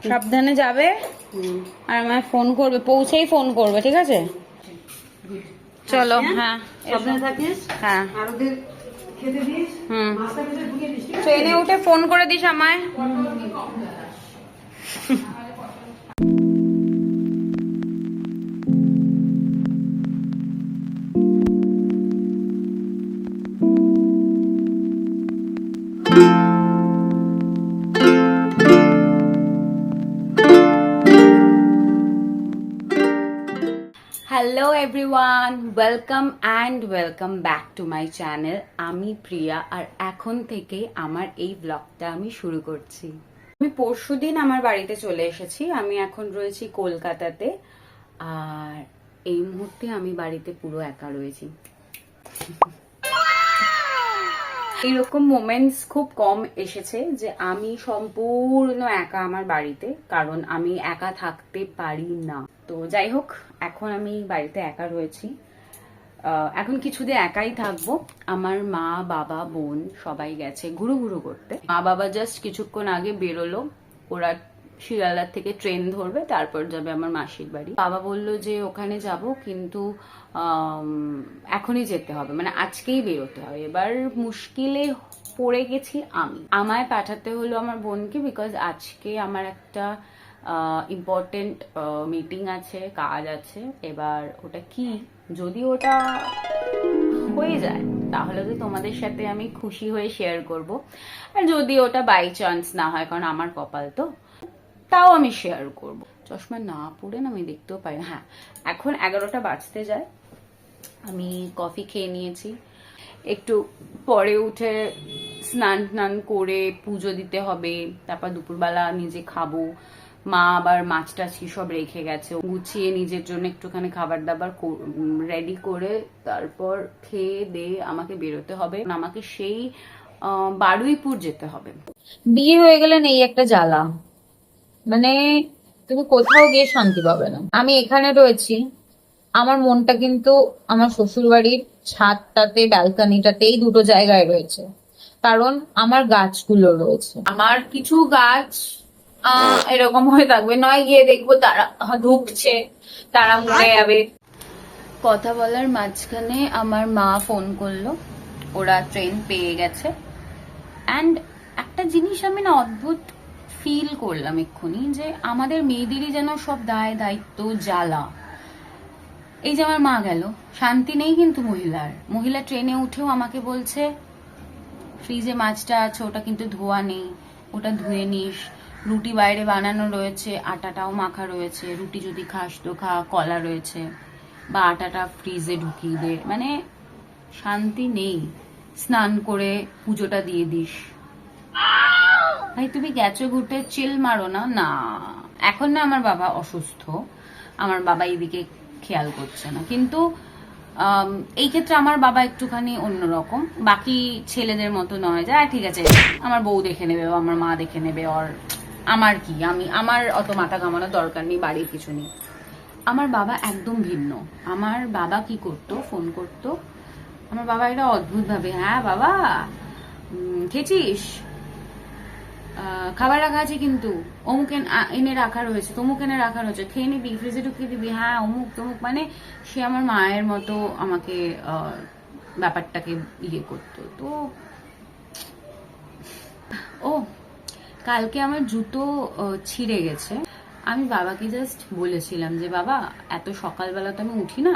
সাবধানে যাবে আর আমায় ফোন করবে, পৌঁছেই ফোন করবে, ঠিক আছে? চলো। হ্যাঁ, সাবধানে থাকিস। হ্যাঁ, আর ওদের খেতে দিস। ট্রেনে উঠে ফোন করে দিস আমায়। Hello everyone, welcome and welcome back to my channel. আমি প্রিয়া, আর এখন থেকে আমার এই ব্লগটা আমি শুরু করছি। আমি পরশুদিন আমার বাড়িতে চলে এসেছি। আমি এখন রয়েছি কলকাতাতে, আর এই মুহূর্তে আমি বাড়িতে পুরো একা রয়েছি। এইরকম মোমেন্টস খুব কম এসেছে যে আমি সম্পূর্ণ একা আমার বাড়িতে, কারণ আমি একা থাকতে পারি না। তো যাই হোক, এখন আমি বাড়িতে একা রয়েছি। এখন কিছুদিন একাই থাকবো। আমার মা, বাবা, বোন সবাই গেছে ঘুরু ঘুরু করতে। মা বাবা জাস্ট কিছুক্ষণ আগে বেরোলো, ওরা শিয়ালদার থেকে ট্রেন ধরবে, তারপর যাবে আমার মাসির বাড়ি। বাবা বললো যে ওখানে যাব, কিন্তু এখনই যেতে হবে, মানে আজকেই বেরোতে হবে। এবার মুশকিলে পড়ে গেছি আমি। আমায় পাঠাতে হলো আমার বোনকে, বিকজ আজকে আমার একটা ইম্পর্টেন্ট মিটিং আছে, কাজ আছে। এবার ওটা কি, যদি ওটা হয়ে যায় তাহলে তো তোমাদের সাথে আমি খুশি হয়ে শেয়ার করব, আর যদি ওটা বাই চান্স না হয়, কারণ আমার কপাল তো, তাও আমি শেয়ার করব। চশমা না পরে না আমি দেখতেও পাই না। হ্যাঁ, এখন 11টা বাজতে যায়। আমি কফি খেয়ে নিয়েছি, একটু পরে উঠে স্নান টান করে পুজো দিতে হবে, তারপর দুপুরবেলা নিজে খাবো। মা আবার মাছ টাছ সব রেখে গেছে, গুছিয়ে নিজের জন্য একটুখানি খাবার দাবার রেডি করে তারপর খেয়ে দিয়ে আমাকে বেরোতে হবে। আমাকে সেই বারুইপুর যেতে হবে। বিয়ে হয়ে গেলে নেই একটা জ্বালা, মানে তুমি কোথাও গিয়ে শান্তি পাবে না। আমি এখানে রয়েছি, আমার মনটা কিন্তু আমার শ্বশুর বাড়ির ছাদটাতে, ব্যালকনিটাতে, এই দুটো জায়গায় রয়েছে, কারণ আমার গাছগুলো রয়েছে। আমার কিছু গাছ এরকম হয়ে থাকবে, নয় গিয়ে দেখবো তারা ঢুকছে, তারা মরে যাবে। কথা বলার মাঝখানে আমার মা ফোন করলো, ওরা ট্রেন পেয়ে গেছে। অ্যান্ড একটা জিনিস আমি না অদ্ভুত ফিল করলাম এক্ষুনি, যে আমাদের মেয়েদেরই যেন সব দায় দায়িত্ব জ্বালা। এই যে আমার মা গেল, শান্তি নেই কিন্তু মহিলা ট্রেনে উঠেও আমাকে বলছে ফ্রিজে মাছটা আছে, ওটা কিন্তু ধোয়া নেই, ওটা ধুয়ে নিস। রুটি বাইরে বানানো রয়েছে, আটাটাও মাখা রয়েছে, রুটি যদি খাস তো খা, কলা রয়েছে, বা আটাটা ফ্রিজে ঢুকিয়ে দে। মানে শান্তি নেই। স্নান করে পুজোটা দিয়ে দিস। ভাই তুমি গেছো ঘুরতে, চিল মারো না। না, এখন না আমার বাবা অসুস্থ, আমার বাবা এইদিকে খেয়াল করছে না, কিন্তু এই ক্ষেত্রে আমার বাবা একটুখানি অন্যরকম, বাকি ছেলেদের মতো নয় যে ঠিক আছে আমার বউ দেখে নেবে, আমার মা দেখে নেবে, আর আমার কি, আমার অত মাথা ঘামানোর দরকার নেই, বাড়ির কিছু নেই। আমার বাবা একদম ভিন্ন। আমার বাবা কি করতো, ফোন করতো, আমার বাবা এটা অদ্ভুত ভাবে, হ্যাঁ বাবা খেয়েছিস, খাবার রাখা আছে কিন্তু, অমুক এনে রাখা রয়েছে, তমুক এনে রাখা রয়েছে, খেয়ে নিবি, ফ্রিজে ঢুকিয়ে দিবি, হ্যাঁ অমুক তমুক। মানে সে আমার মায়ের মতো আমাকে ব্যাপারটাকে ইয়ে করতো। তো ও কালকে আমার জুতো ছিঁড়ে গেছে। আমি বাবাকে জাস্ট বলেছিলাম যে বাবা এত সকালবেলা তো আমি উঠি না,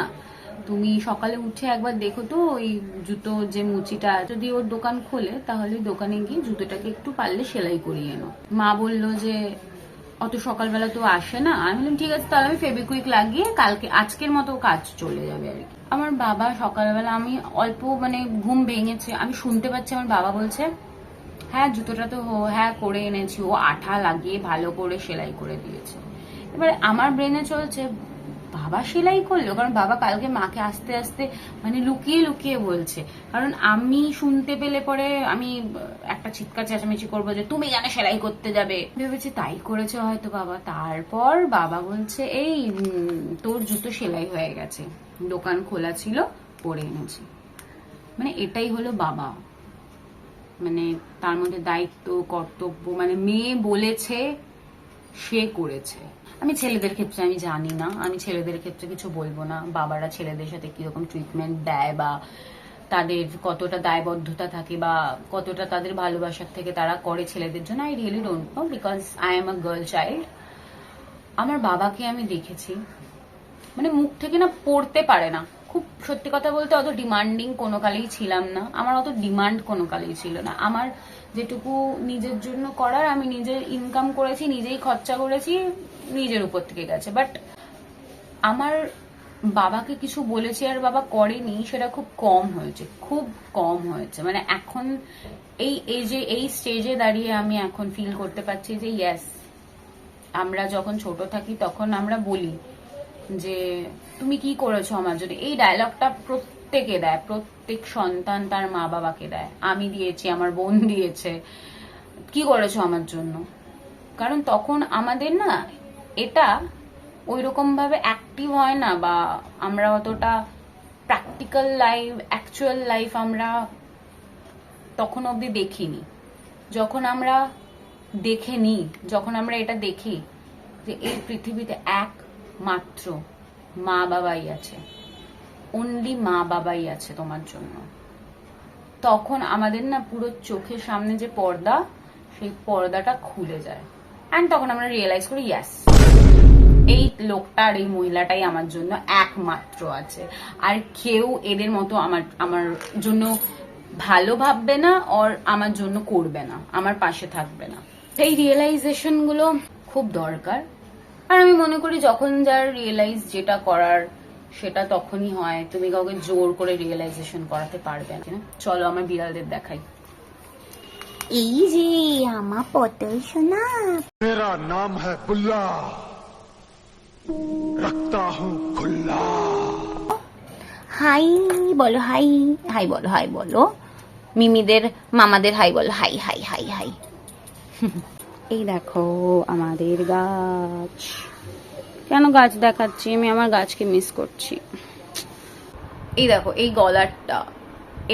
তুমি সকালে উঠে একবার দেখো তো ওই জুতো যে মুচিটা, যদি ওর দোকান খোলে তাহলে দোকানে গিয়ে জুতোটাকে একটু পারলে সেলাই করিয়ে এনো। মা বললো যে অত সকালবেলা তো আসে না। আমি বললাম ঠিক আছে, তাহলে আমি ফেবিকুইক লাগিয়ে কালকে আজকের মতো কাজ চলে যাবে আর কি। আমার বাবা সকালবেলা, আমি অল্প মানে ঘুম ভেঙেছে, আমি শুনতে পাচ্ছি আমার বাবা বলছে হ্যাঁ জুতোটা তো হ্যাঁ করে এনেছি, ও আঠা লাগিয়ে ভালো করে সেলাই করে দিয়েছে। এবার আমার ব্রেনে চলছে বাবা সেলাই করলো, কারণ বাবা কালকে মাকে আস্তে আস্তে মানে লুকিয়ে লুকিয়ে বলছে, কারণ আমি শুনতে পেলে পরে আমি একটা চিৎকার চেঁচামেচি করবো যে তুমি জানে সেলাই করতে যাবে, ভেবেছি তাই করেছে হয়তো বাবা। তারপর বাবা বলছে এই তোর জুতো সেলাই হয়ে গেছে, দোকান খোলা ছিল পরে এনেছি। মানে এটাই হলো বাবা। মানে তার মধ্যে দায়িত্ব কর্তব্য, মানে মেয়ে বলেছে সে করেছে। আমি ছেলেদের ক্ষেত্রে আমি জানি না, আমি ছেলেদের ক্ষেত্রে কিছু বলবো না, বাবারা ছেলেদের সাথে কিরকম ট্রিটমেন্ট দেয় বা তাদের কতটা দায়বদ্ধতা থাকে বা কতটা তাদের ভালোবাসার থেকে তারা করে ছেলেদের জন্য। I really don't know, because I am a girl child. আমার বাবাকে আমি দেখেছি, মানে মুখ থেকে না পড়তে পারে না। খুব সত্যি কথা বলতে অত ডিমান্ডিং কোনো কালেই ছিলাম না, আমার অত ডিমান্ড কোনো কালেই ছিল না। আমার যেটুকু নিজের জন্য করার আমি নিজের ইনকাম করেছি, নিজেই খরচা করেছি, নিজের উপর থেকে গেছে। বাট আমার বাবাকে কিছু বলেছি আর বাবা করেনি, সেটা খুব কম হয়েছে, খুব কম হয়েছে। মানে এখন এই এজে, এই স্টেজে দাঁড়িয়ে আমি এখন ফিল করতে পারছি যে ইয়েস, আমরা যখন ছোট থাকি তখন আমরা বলি যে তুমি কি করেছো আমার জন্য। এই ডায়লগটা প্রত্যেকে দেয়, প্রত্যেক সন্তান তার মা বাবাকে দেয়। আমি দিয়েছি, আমার বোন দিয়েছে, কি করেছো আমার জন্য। কারণ তখন আমাদের না এটা ওইরকম ভাবে অ্যাক্টিভ হয় না, বা আমরা অতটা প্র্যাকটিক্যাল লাইফ, অ্যাকচুয়াল লাইফ আমরা তখন অবধি দেখিনি। যখন আমরা দেখে নিই, যখন আমরা এটা দেখি যে এই পৃথিবীতে একমাত্র মা বাবাই আছে, অনলি মা বাবাই আছে তোমার জন্য, তখন আমাদের না পুরো চোখের সামনে যে পর্দা, সেই পর্দাটা খুলে যায়। অ্যান্ড তখন আমরা রিয়েলাইজ করি ইয়েস, এই লোকটা আর এই মহিলাটাই আমার জন্য একমাত্র আছে, আর কেউ এদের মতো আমার জন্য ভালো ভাববে না, আর আমার জন্য করবে না, আমার পাশে থাকবে না। এই রিয়েলাইজেশন গুলো খুব দরকার। আর আমি মনে করি যখন যার রিয়েলাইজ যেটা করার সেটা তখনই হয়, তুমি কাউকে জোর করে রিয়েলাইজেশন করাতে পারবে না। চলো আমার বিড়ালদের দেখাই। এই যে আমার পটল সোনা, मेरा नाम है बुल्ला, रखता हूँ खुल्ला। হাই বলো, হাই হাই বলো, হাই বলো, মিমিদের মামাদের হাই বলো, হাই হাই হাই হাই। এই দেখো আমাদের গাছ। কেন গাছ দেখাচ্ছি? আমি আমার গাছকে মিস করছি। এই দেখো এই গলারটা,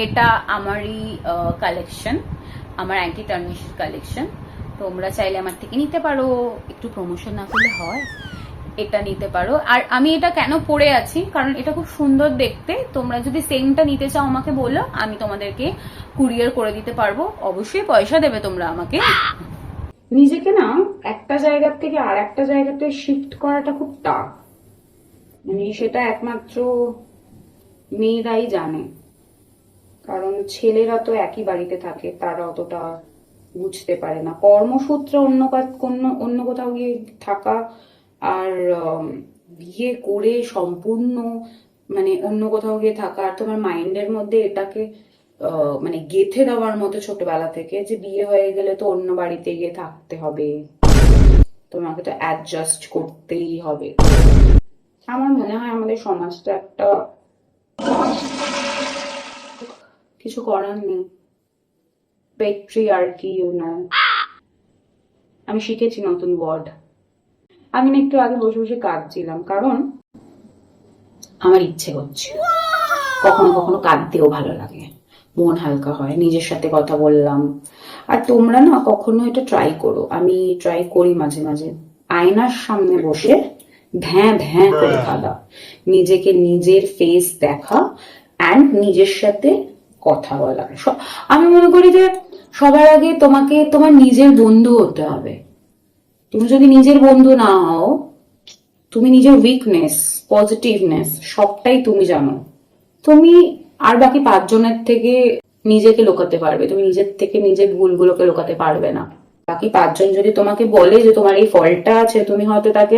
এটা আমারই কালেকশন, আমার অ্যান্টি টার্নিশের কালেকশন। তোমরা চাইলে আমার থেকে নিতে পারো, একটু প্রমোশন না করলে হয়, এটা নিতে পারো। আর আমি এটা কেন পরে আছি, কারণ এটা খুব সুন্দর দেখতে। তোমরা যদি সেমটা নিতে চাও আমাকে বলো, আমি তোমাদেরকে কুরিয়ার করে দিতে পারবো। অবশ্যই পয়সা দেবে তোমরা আমাকে। নিজেকে না একটা জায়গার থেকে আর একটা জায়গাতে শিফট করাটা খুব টাফ, মানে সেটা একমাত্র মেয়েরাই জানে। কারণ ছেলেরা তো একই বাড়িতে থাকে, তারা অতটা বুঝতে পারে না। কর্মসূত্রে অন্য কোথাও গিয়ে থাকা আর বিয়ে করে সম্পূর্ণ মানে অন্য কোথাও গিয়ে থাকা, আর তোমার মাইন্ডের মধ্যে এটাকে মানে গেঁথে দেওয়ার মতো ছোটবেলা থেকে যে বিয়ে হয়ে গেলে তো অন্য বাড়িতে গিয়ে থাকতে হবে, তোমাকে তো অ্যাডজাস্ট করতেই হবে। আমার মনে হয় আমাদের সমাজটা একটা, কিছু করার নেই, পেট্রিয়ার্কি, আমি শিখেছি নতুন ওয়ার্ড। আমি না একটু আগে বসে বসে কাঁদছিলাম, কারণ আমার ইচ্ছে হচ্ছে। কখনো কখনো কাঁদতেও ভালো লাগে, মন হালকা হয়, নিজের সাথে কথা বললাম। আর তোমরা না কখনো এটা ট্রাই করো, আমি ট্রাই করি মাঝে মাঝে, আয়নার সামনে বসে ভ্যাঁ ভ্যাঁ করে কাঁদা, নিজেকে নিজের ফেস দেখা অ্যান্ড নিজের সাথে কথা বলা। আমি মনে করি যে সবার আগে তোমাকে তোমার নিজের বন্ধু হতে হবে। তুমি যদি নিজের বন্ধু না হও, তুমি নিজের উইকনেস, পজিটিভনেস সবটাই তুমি জানো, তুমি আর বাকি 5 জনের থেকে নিজেকে লুকাতে পারবে, তুমি নিজের থেকে নিজের ভুলগুলোকে লুকাতে পারবে না। বাকি 5 জন যদি তোমাকে বলে যে তোমার এই ফলটা আছে, তুমি হয়তো তাকে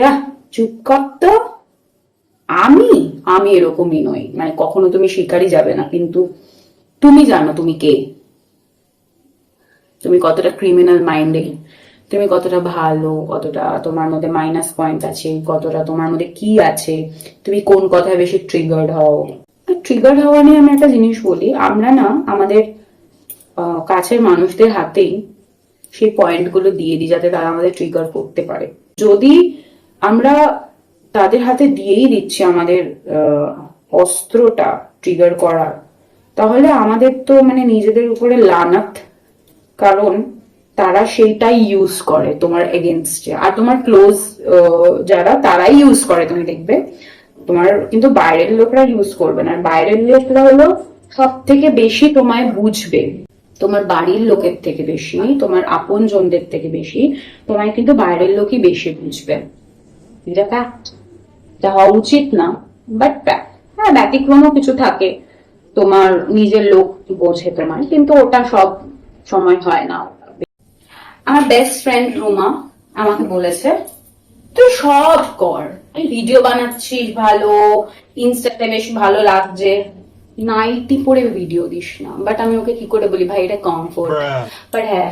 চুপ করতো। আমি এরকমই নই, মানে কখনো তুমি শিকারই যাবে না, কিন্তু তুমি জানো তুমি কে, তুমি কতটা ক্রিমিনাল মাইন্ডেড, তুমি কতটা ভালো, কতটা তোমার মধ্যে মাইনাস পয়েন্ট আছে, কতটা তোমার মধ্যে কি আছে, তুমি কোন কথায় বেশি ট্রিগার্ড হও। ট্রিগার্ড হওয়া নিয়ে আমি একটা জিনিস বলি, আমরা না আমাদের কাছের মানুষদের হাতেই সেই পয়েন্টগুলো দিয়ে দিই যাতে তারা আমাদের ট্রিগার করতে পারে। যদি আমরা তাদের হাতে দিয়েই দিচ্ছি আমাদের অস্ত্রটা ট্রিগার করার, তাহলে আমাদের তো মানে নিজেদের উপরে লানাত কারণ তারা সেইটাই ইউজ করে তোমার এগেনস্টে, আর তোমার ক্লোজ যারা তারাই ইউজ করে, তুমি দেখবে। তোমার কিন্তু বাইরের লোকরা ইউজ করবে না। আর বাইরের লোকরা হলো সব থেকে বেশি তোমায় বুঝবে, তোমার বাড়ির লোকের থেকে বেশি, তোমার আপন জনদের থেকে বেশি তোমায় কিন্তু বাইরের লোকই বেশি বুঝবে। এটা ফ্যাক্ট, এটা হওয়া উচিত না, বাট হ্যাঁ ব্যতিক্রমও কিছু থাকে, তোমার নিজের লোক বোঝে তোমায়, কিন্তু ওটা সব সময় হয় না। আমার বেস্ট ফ্রেন্ড রুমা আমাকে বলেছে তুই সব কর, তুই ভিডিও বানাচ্ছিস ভালো, ইনস্টাতে বেশ ভালো লাগছে, নাইটি পরে ভিডিও দিস না। বাট আমি ওকে কি করে বলি ভাই এটা কমফোর্ট, বাট হ্যাঁ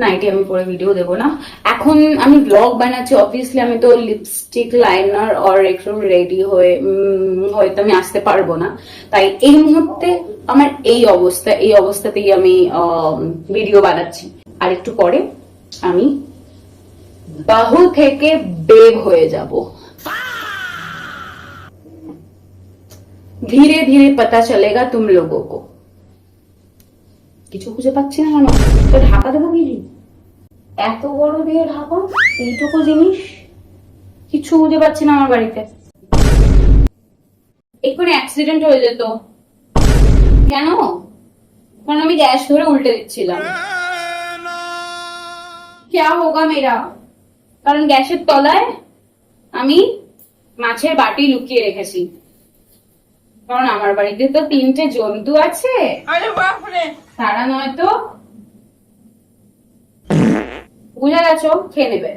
নাইটি আমি পরে ভিডিও দেবো না। এখন আমি ব্লগ বানাচ্ছি, অবভিয়াসলি আমি তো লিপস্টিক লাইনার আর একটু রেডি হয়ে হয়তো আমি আসতে পারবো না, তাই এই মুহূর্তে আমার এই অবস্থা, এই অবস্থাতেই আমি ভিডিও বানাচ্ছি। আর একটু পরে আমি বাহু থেকে বেগ হয়ে যাব, ধীরে ধীরে পতা চলেগা তুম লোগো কো। কিছু খুঁজে পাচ্ছি না কেন, তো ঢাকা দেবো কি, এত বড় দিয়ে ঢাকা, এইটুকু জিনিস কিছু খুঁজে পাচ্ছি না আমার বাড়িতে। এক্ষুনি অ্যাক্সিডেন্ট হয়ে যেত। কেন? কারণ আমি গ্যাস ধরে উল্টে দিচ্ছিলাম। क्या होगा मेरा? কারণ গ্যাসের তলায় আমি মাছের বাটি লুকিয়ে রেখেছি, কারণ আমার বাড়িতে তো 3টে জন্তু আছে, তারা নয়তো বুঝা গেছো খেয়ে নেবে।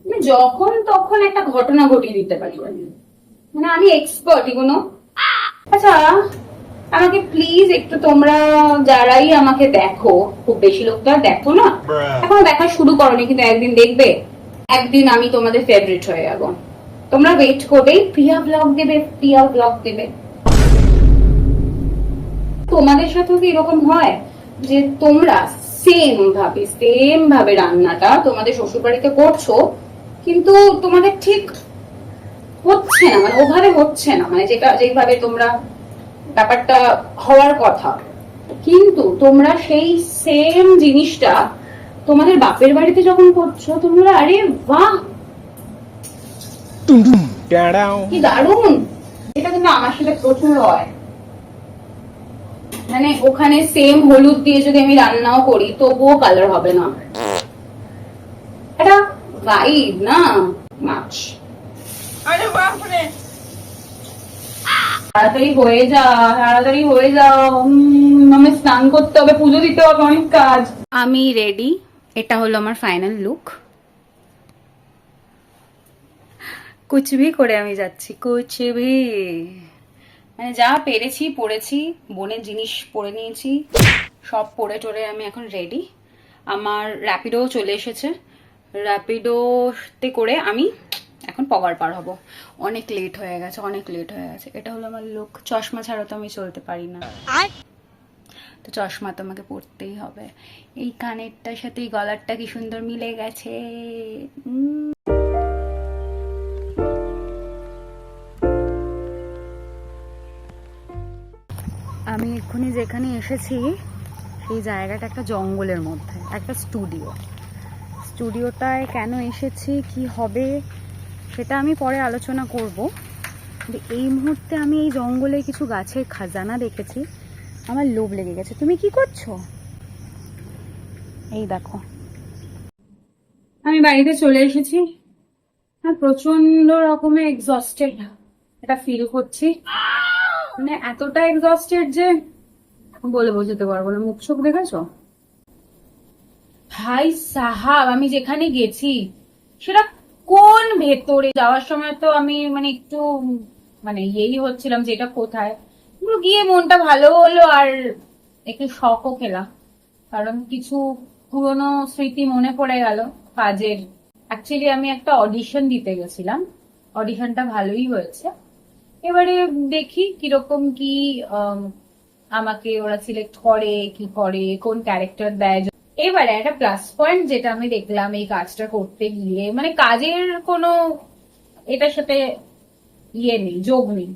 মানে যখন তখন একটা ঘটনা ঘটিয়ে দিতে পারি, মানে আমি এক্সপার্ট এগুলো। আচ্ছা আমাকে প্লিজ একটু তোমরা যারাই আমাকে দেখো, খুব বেশি লোক তো আর দেখো না, এখন দেখা শুরু করোনি কিন্তু একদিন দেখবে, একদিন আমি তোমাদের ফেভারিট হয়ে যাবো। তোমরা ওয়েট করবে, প্রিয়া ব্লগ দেবে, প্রিয়া ব্লগ দেবে। তোমাদের সাথেও কি এরকম হয় যে তোমরা সেম ভাবে রান্নাটা তোমাদের শ্বশুর বাড়িতে করছো, কিন্তু তোমাদের ঠিক হচ্ছে না, মানে ওভাবে হচ্ছে না, মানে যেটা যেভাবে তোমরা ব্যাপারটা হওয়ার কথা, কিন্তু তোমরা সেই সেম জিনিসটা তোমাদের বাপের বাড়িতে যখন করছো তোমরা আরে বাহ কি দারুণ। এটা কিন্তু আমার সাথে প্রচুর হয়, মানে ওখানে সেম হলুদ দিয়ে যদি আমি রান্নাও করি তবুও কালার হবে না, এটা ভাইব না মাছ। তাড়াতাড়ি হয়ে যা, তাড়াতাড়ি হয়ে যাও, আমি স্নান করতে হবে, পুজো দিতে হবে, অনেক কাজ। আমি রেডি, এটা হলো আমার ফাইনাল লুক। কুচভি করে আমি যাচ্ছি, কুচভি মানে যা পেরেছি পরেছি, বোনের জিনিস পরে নিয়েছি, সব পরে টরে আমি এখন রেডি। আমার র্যাপিডো চলে এসেছে, র্যাপিডোতে করে আমি এখন পগার পার হব। অনেক লেট হয়ে গেছে, অনেক লেট হয়ে গেছে। এটা হলো আমার লুক। চশমা ছাড়া তো আমি চলতে পারি না, তো চশমা তো আমাকে পরতেই হবে। এই কানেরটার সাথে এই গলারটা কি সুন্দর মিলে গেছে। আমি এক্ষুনি যেখানে এসেছি সেই জায়গাটা একটা জঙ্গলের মধ্যে, একটা স্টুডিওটায় কেন এসেছি, কি হবে সেটা আমি পরে আলোচনা করব। কিন্তু এই মুহূর্তে আমি এই জঙ্গলে কিছু গাছের খাজানা দেখেছি, আমার লোভ লেগে গেছে। তুমি কি করছো? এই দেখো আমি বাড়িতে চলে এসেছি, আর প্রচন্ড রকমের এক্সস্টেড এটা ফিল করছি, মানে এতটা এক্সস্টেড যে বলে বোঝাতে পারবো না। মুখ চোখ দেখেছো ভাই সাহাব, আমি যেখানে গেছি সেটা কোন ভেতরে, যাওয়ার সময় তো আমি মানে একটু মানে ইয়েই হচ্ছিলাম যে এটা কোথায়, পুরো গিয়ে মনটা ভালো হলো আর একটু শখও খেলাম, কারণ কিছু পুরনো স্মৃতি মনে পড়ে গেল কাজের। অ্যাকচুয়ালি আমি একটা অডিশন দিতে গেছিলাম, অডিশনটা ভালোই হয়েছে, এবারে দেখি কিরকম কি আমাকে ওরা সিলেক্ট করে, কি করে, কোন ক্যারেক্টার দেয়। এবারে একটা প্লাস পয়েন্ট যেটা আমি দেখলাম এই কাজটা করতে গিয়ে, মানে কাজের কোনো এটার সাথে ইয়ে নেই, যোগ নেই,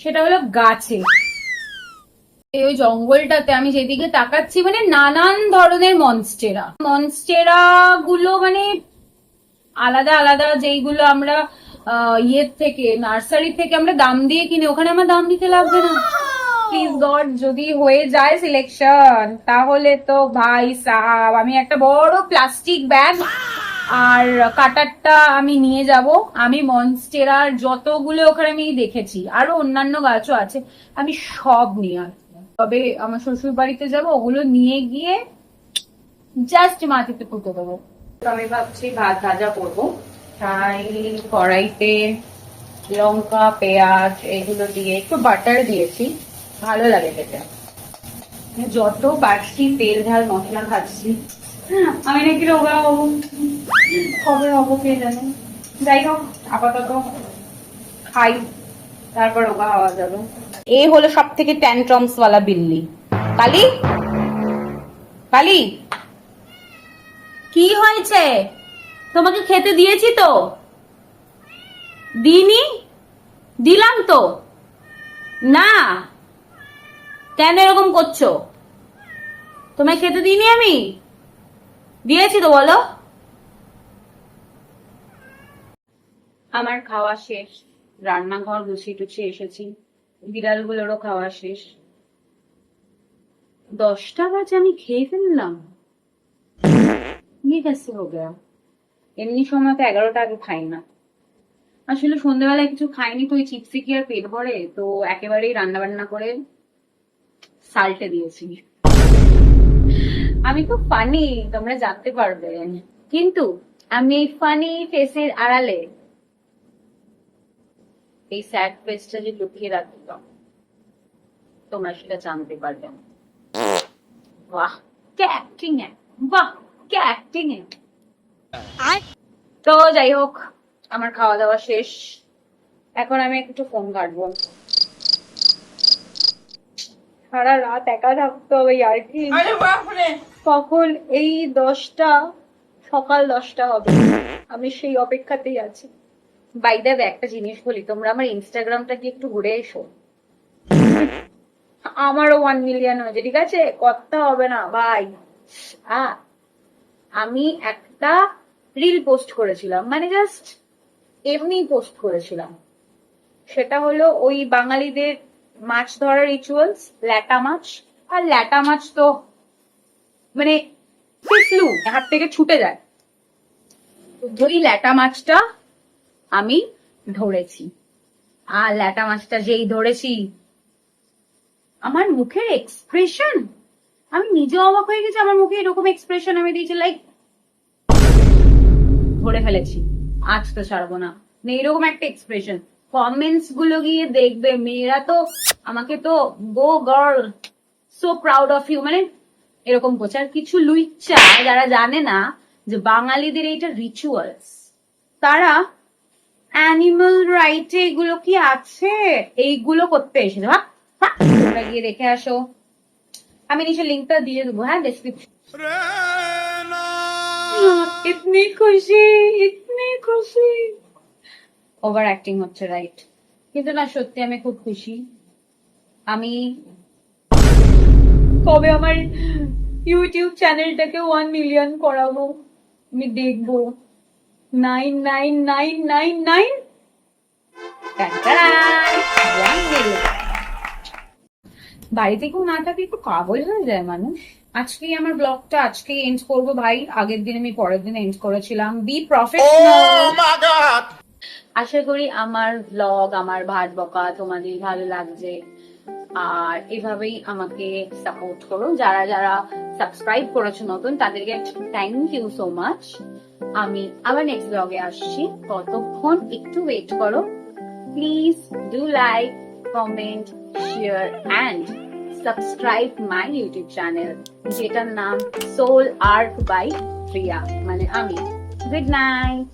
সেটা হলো গাছে এই ওই জঙ্গলটাতে আমি যেদিকে তাকাচ্ছি মানে নানান ধরনের মনস্টেরা গুলো মানে আলাদা আলাদা, যেইগুলো আমরা ইয়ের থেকে নার্সারি থেকে আমরা দাম দিয়ে কিনে, ওখানে আমার দাম দিতে লাগবে না। প্লিজ গড, যদি হয়ে যায় সিলেকশন তাহলে তো ভাই সাহাব আমি একটা বড় প্লাস্টিক ব্যাগ আর কাটারটা আমি নিয়ে যাব। আমি মনস্টেরার যতগুলো ওখানে আমি দেখেছি, আরো অন্যান্য গাছও আছে, আমি সব নিয়ে আসবো। তবে আমার শ্বশুর বাড়িতে যাবো, ওগুলো নিয়ে গিয়ে জাস্ট মাটিতে পুঁতে দেবো। তো আমি ভাবছি ভাত ভাজা করবো, তাই কড়াইতে লঙ্কা পেঁয়াজ এগুলো দিয়ে একটু বাটার দিয়েছি, ভালো লাগে খেতে। যত বাড়ছি তেল ঝাল মশলা খাচ্ছি আমি নাকি রোগা হবো, কবে হবো কে জানে। যাই হোক, আপাতত খাই, তারপর রোগা হওয়া যাবে। এই হলো সব থেকে ট্যান্ট্রামস ওয়ালা বিল্লি। কালি কালি, কি হয়েছে? তোমাকে খেতে দিয়েছি তো? দিইনি? দিলাম তো না, কেন এরকম করছো? তোমায় খেতে দিইনি? আমি দিয়েছি তো, বলো। আমার খাওয়া শেষ, রান্নাঘর গুছিয়ে টুছিয়ে এসেছি, বিড়ালগুলোরও খাওয়া শেষ। 10টা বাজে আমি খেয়ে ফেললাম, ঠিক আছে হো গেয়া। এমনি সময় তো 11টা আগে খাই না। আসলে সন্ধ্যেবেলায় কিছু খাইনি তো ওই চিপসে কি আর পেট ভরে, তো একেবারেই রান্না বান্না করে সাল্টে দিয়েছি। আমি তো ফানি, তোমরা জানতে পারবে, কিন্তু আমি এই ফানি ফেসের আড়ালে এই স্যাড ফেসটা যে লুকিয়ে রাখতাম, তোমরা সেটা জানতে পারবে না। বাহ কে অ্যাক্টিং, বাহ কে অ্যাক্টিং। তো যাই হোক, আমার খাওয়া দাওয়া শেষ, এখন আমি একটু ফোন ঘাটবো। সারা রাত একা থাকতে হবে আর কি, কখন এই 10টা সকাল 10টা হবে আমি সেই অপেক্ষাতেই আছি। বাই দ্য ওয়ে, একটা জিনিস বলি, তোমরা আমার ইনস্টাগ্রামটা কি একটু ঘুরে এসো, আমারও 1 মিলিয়ন হয়েছে, ঠিক আছে? কথা হবে না ভাই। আমি একটা রিল পোস্ট করেছিলাম, মানে জাস্ট এমনি পোস্ট করেছিলাম, সেটা হলো ওই বাঙালিদের মাছ ধরার রিচুয়ালস, ল্যাটা মাছ। আর ল্যাটা মাছ তো মানে ফিসলু হাত থেকে ছুটে যায়, ওই ল্যাটা মাছটা আমি ধরেছি। আর ল্যাটা মাছটা যেই ধরেছি, আমার মুখের এক্সপ্রেশন, আমি নিজে অবাক হয়ে গেছি, আমার মুখে এরকম এক্সপ্রেশন আমি দিয়েছি, লাইক ধরে ফেলেছি, আজ তো ছাড়বো না, মানে এরকম একটা এক্সপ্রেশন। কমেন্টস গুলো গিয়ে দেখবে, মেয়েরা তো আমাকে তো go girl, so proud of you, মানে এরকম করছে। আর কিছু লুইচ্চা যারা জানে না যে বাঙালিদের এইটা রিচুয়ালস, তারা অ্যানিমাল রাইটে এগুলো কি আছে এইগুলো করতে এসেছে। তোমরা গিয়ে দেখে আসো, আমি নিচে লিঙ্কটা দিয়ে দেবো, হ্যাঁ, ডেসক্রিপশন। ইতনি খুশি, ইতনি খুশি। ওভার অ্যাক্টিং হচ্ছে, রাইট? কিন্তু না, সত্যি আমি খুব খুশি। আমি কবে আমার ইউটিউব চ্যানেলটাকে 1 মিলিয়ন করাবো, আমি দেখবো। 999999 বাড়িতে কেউ না থাকলে একটু পাগল হয়ে যায় মানুষ। আজকেই আমার ব্লগটা আজকেই এন্ড করবো ভাই, আগের দিন আমি পরের দিন এন্ড করেছিলাম। Be professional. আশা করি আমার ব্লগ, আমার ভাট বকা তোমাদের ভালো লাগছে, আর এভাবেই আমাকে সাপোর্ট করো। যারা যারা সাবস্ক্রাইব করেছো নতুন, তাদেরকে থ্যাংক ইউ সো মাচ। আমি আবার নেক্সট ব্লগে আসছি, ততক্ষণ একটু ওয়েট করো। Please do like, comment, share and subscribe my YouTube channel, যেটার নাম সোল আর্ট বাই প্রিয়া, মানে আমি। Good night.